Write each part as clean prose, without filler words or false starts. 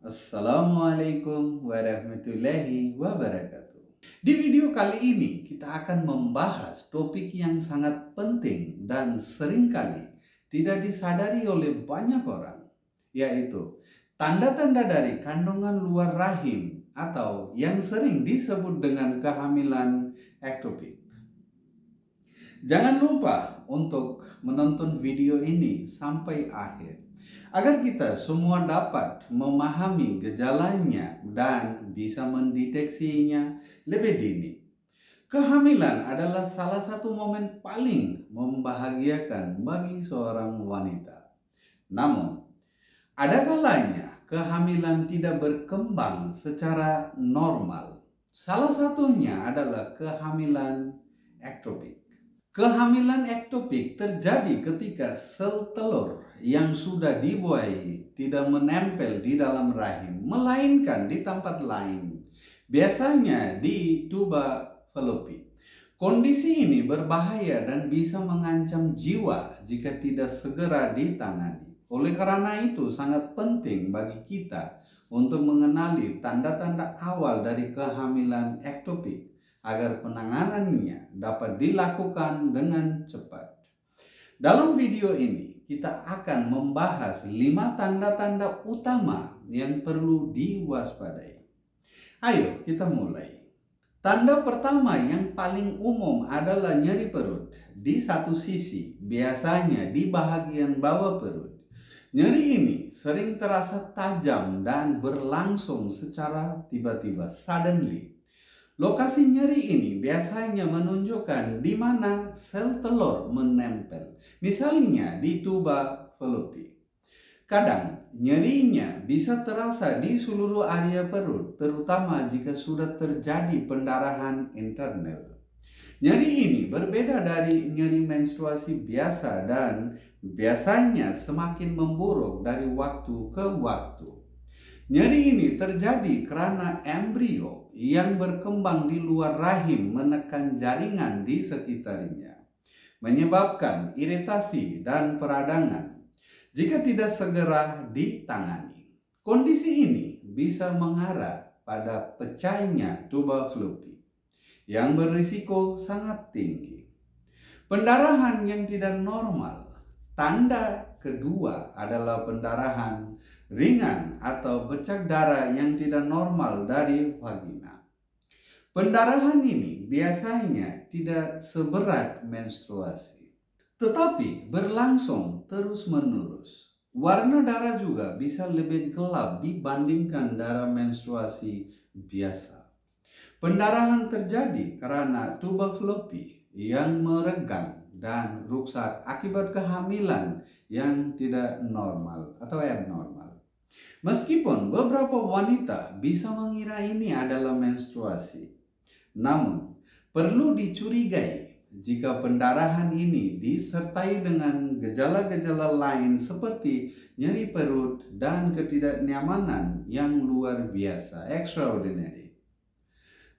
Assalamualaikum warahmatullahi wabarakatuh. Di video kali ini kita akan membahas topik yang sangat penting dan seringkali tidak disadari oleh banyak orang, yaitu tanda-tanda dari kandungan luar rahim atau yang sering disebut dengan kehamilan ektopik. Jangan lupa untuk menonton video ini sampai akhir agar kita semua dapat memahami gejalanya dan bisa mendeteksinya lebih dini. Kehamilan adalah salah satu momen paling membahagiakan bagi seorang wanita. Namun, ada kalanya kehamilan tidak berkembang secara normal. Salah satunya adalah kehamilan ektopik. Kehamilan ektopik terjadi ketika sel telur yang sudah dibuahi tidak menempel di dalam rahim, melainkan di tempat lain, biasanya di tuba fallopi. Kondisi ini berbahaya dan bisa mengancam jiwa jika tidak segera ditangani. Oleh karena itu, sangat penting bagi kita untuk mengenali tanda-tanda awal dari kehamilan ektopik agar penanganannya dapat dilakukan dengan cepat. Dalam video ini, kita akan membahas 5 tanda-tanda utama yang perlu diwaspadai. Ayo kita mulai. Tanda pertama yang paling umum adalah nyeri perut di satu sisi, biasanya di bagian bawah perut. Nyeri ini sering terasa tajam dan berlangsung secara tiba-tiba, suddenly. Lokasi nyeri ini biasanya menunjukkan di mana sel telur menempel, misalnya di tuba fallopi. Kadang nyerinya bisa terasa di seluruh area perut, terutama jika sudah terjadi pendarahan internal. Nyeri ini berbeda dari nyeri menstruasi biasa dan biasanya semakin memburuk dari waktu ke waktu. Nyeri ini terjadi karena embrio yang berkembang di luar rahim menekan jaringan di sekitarnya, menyebabkan iritasi dan peradangan jika tidak segera ditangani. Kondisi ini bisa mengarah pada pecahnya tuba fallopi yang berisiko sangat tinggi. Pendarahan yang tidak normal. Tanda kedua adalah pendarahan ringan atau bercak darah yang tidak normal dari vagina. Pendarahan ini biasanya tidak seberat menstruasi, tetapi berlangsung terus-menerus. Warna darah juga bisa lebih gelap dibandingkan darah menstruasi biasa. Pendarahan terjadi karena tuba fallopi yang meregang dan rusak akibat kehamilan yang tidak normal atau abnormal. Meskipun beberapa wanita bisa mengira ini adalah menstruasi, namun perlu dicurigai jika pendarahan ini disertai dengan gejala-gejala lain seperti nyeri perut dan ketidaknyamanan yang luar biasa, extraordinary.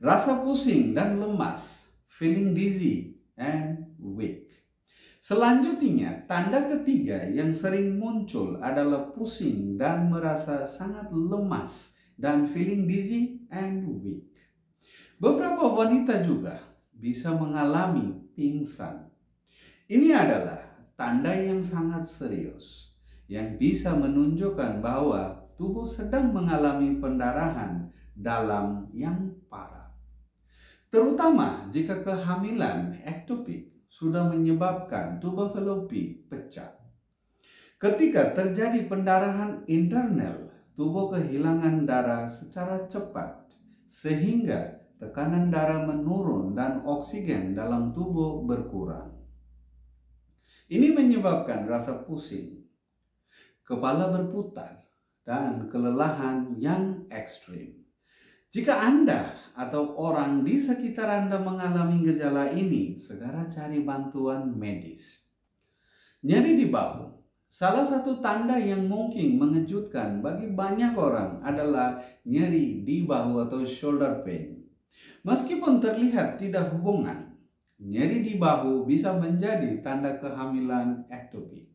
Rasa pusing dan lemas, feeling dizzy and weak. Selanjutnya, tanda ketiga yang sering muncul adalah pusing dan merasa sangat lemas dan feeling dizzy and weak. Beberapa wanita juga bisa mengalami pingsan. Ini adalah tanda yang sangat serius yang bisa menunjukkan bahwa tubuh sedang mengalami pendarahan dalam yang parah. Terutama jika kehamilan ektopik sudah menyebabkan tuba fallopi pecah. Ketika terjadi pendarahan internal, tubuh kehilangan darah secara cepat sehingga tekanan darah menurun dan oksigen dalam tubuh berkurang. Ini menyebabkan rasa pusing, kepala berputar, dan kelelahan yang ekstrim. Jika Anda atau orang di sekitar Anda mengalami gejala ini, segera cari bantuan medis. Nyeri di bahu. Salah satu tanda yang mungkin mengejutkan bagi banyak orang adalah nyeri di bahu atau shoulder pain. Meskipun terlihat tidak hubungan, nyeri di bahu bisa menjadi tanda kehamilan ektopik.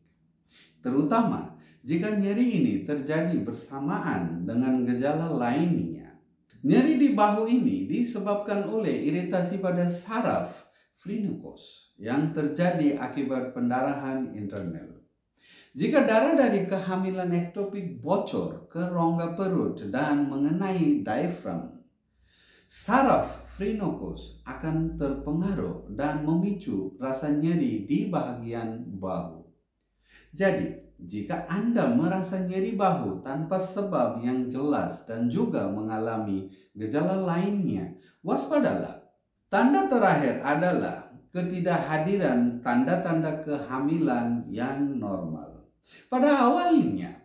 Terutama jika nyeri ini terjadi bersamaan dengan gejala lainnya. Nyeri di bahu ini disebabkan oleh iritasi pada saraf phrenicus yang terjadi akibat pendarahan internal. Jika darah dari kehamilan ektopik bocor ke rongga perut dan mengenai diafragma, saraf phrenicus akan terpengaruh dan memicu rasa nyeri di bagian bahu. Jadi, jika Anda merasa nyeri bahu tanpa sebab yang jelas dan juga mengalami gejala lainnya, waspadalah. Tanda terakhir adalah ketidakhadiran tanda-tanda kehamilan yang normal. Pada awalnya,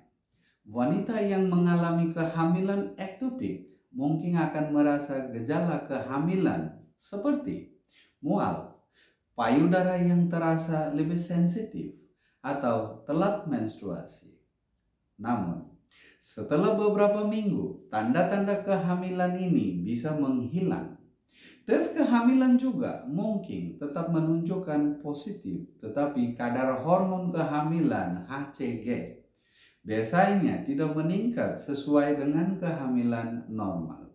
wanita yang mengalami kehamilan ektopik mungkin akan merasa gejala kehamilan seperti mual, payudara yang terasa lebih sensitif, atau telat menstruasi. Namun, setelah beberapa minggu, tanda-tanda kehamilan ini bisa menghilang. Tes kehamilan juga mungkin tetap menunjukkan positif, tetapi kadar hormon kehamilan HCG biasanya tidak meningkat sesuai dengan kehamilan normal.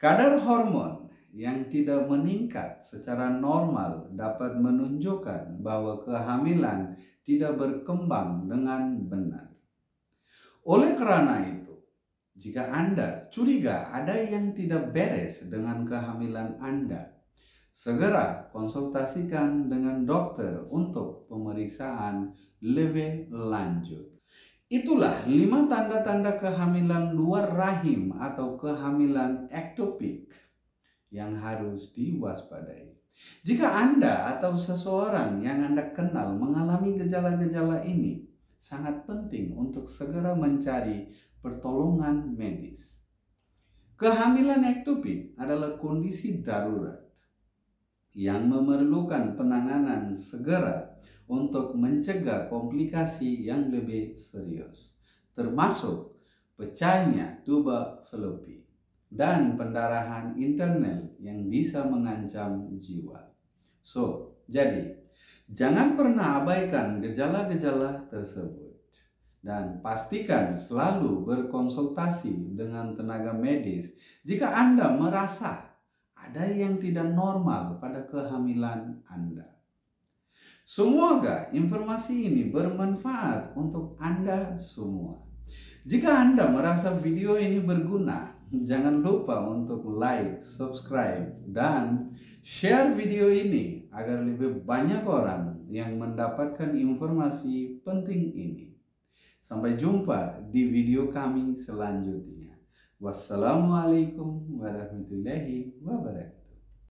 Kadar hormon yang tidak meningkat secara normal dapat menunjukkan bahwa kehamilan tidak berkembang dengan benar. Oleh karena itu, jika Anda curiga ada yang tidak beres dengan kehamilan Anda, segera konsultasikan dengan dokter untuk pemeriksaan lebih lanjut. Itulah 5 tanda-tanda kehamilan luar rahim atau kehamilan ektopik yang harus diwaspadai. Jika Anda atau seseorang yang Anda kenal mengalami gejala-gejala ini, sangat penting untuk segera mencari pertolongan medis. Kehamilan ektopik adalah kondisi darurat yang memerlukan penanganan segera untuk mencegah komplikasi yang lebih serius, termasuk pecahnya tuba fallopi dan pendarahan internal yang bisa mengancam jiwa. Jadi, jangan pernah abaikan gejala-gejala tersebut. Dan pastikan selalu berkonsultasi dengan tenaga medis jika Anda merasa ada yang tidak normal pada kehamilan Anda. Semoga informasi ini bermanfaat untuk Anda semua. Jika Anda merasa video ini berguna, jangan lupa untuk like, subscribe, dan share video ini agar lebih banyak orang yang mendapatkan informasi penting ini. Sampai jumpa di video kami selanjutnya. Wassalamualaikum warahmatullahi wabarakatuh.